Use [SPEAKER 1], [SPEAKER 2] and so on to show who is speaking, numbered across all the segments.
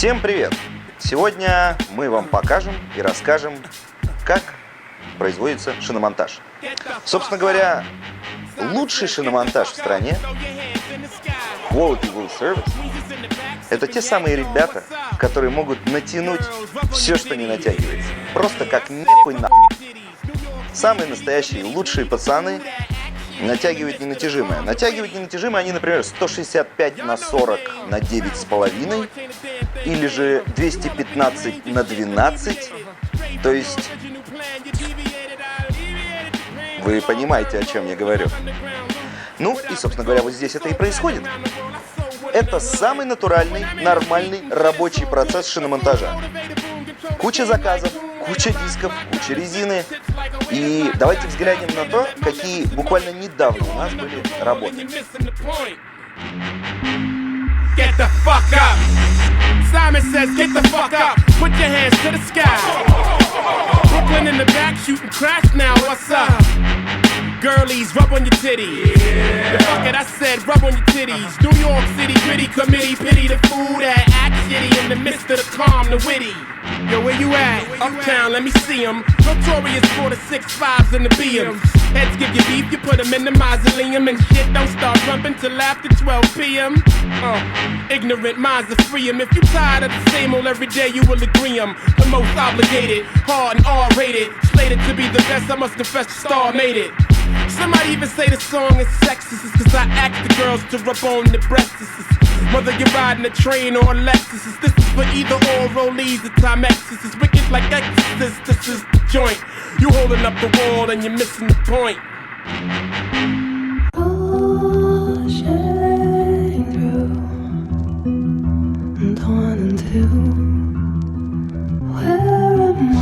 [SPEAKER 1] Всем привет! Сегодня мы вам покажем и расскажем, как производится шиномонтаж. Собственно говоря, лучший шиномонтаж в стране, Quality Will Service, это те самые ребята, которые могут натянуть все, что не натягивается. Просто как нахуй нахуй. Самые настоящие лучшие пацаны натягивают ненатяжимое. Натягивают ненатяжимое они, например, 165/40 на 9,5 или же 215/12. То есть вы понимаете, о чем я говорю. Ну и, собственно говоря, вот здесь это и происходит. Это самый натуральный, нормальный рабочий процесс шиномонтажа. Куча заказов, куча дисков, куча резины. И давайте взглянем на то, какие буквально недавно у нас были работы.
[SPEAKER 2] Get the fuck up. Simon says, get the fuck up. Put your hands to the sky. Brooklyn in the back shooting crash now. What's up? Girlies, rub on your titties. Yeah. Fuck it, I said rub on your titties. New York City gritty committee, pity the fool that act shitty in the midst of the calm, the witty. Yo, where you at? Uptown, let me see 'em. Notorious for the 6'5s and the BMs. Heads give you beef, you put 'em in the mausoleum. And shit don't start bumping till after 12 p.m. Ignorant minds are free 'em. If you tired of the same old every day, you will agree 'em. The most obligated, hard and R-rated. Slated to be the best, I must confess the star made it. Somebody even say the song is sexist. It's cause I ask the girls to rub on the breasts. Whether you're riding a train or a Lexus, this is for either or rollies or Timexes. It's wicked like Exorcist, this is the joint. You holding up the wall and you're missing the point.
[SPEAKER 3] Pushing through, and one and two. Where am I?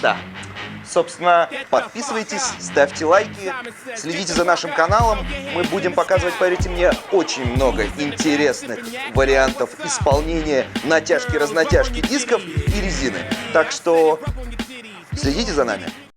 [SPEAKER 1] Да. Собственно, подписывайтесь, ставьте лайки, следите за нашим каналом. Мы будем показывать, поверьте мне, очень много интересных вариантов исполнения натяжки-разнатяжки дисков и резины. Так что следите за нами.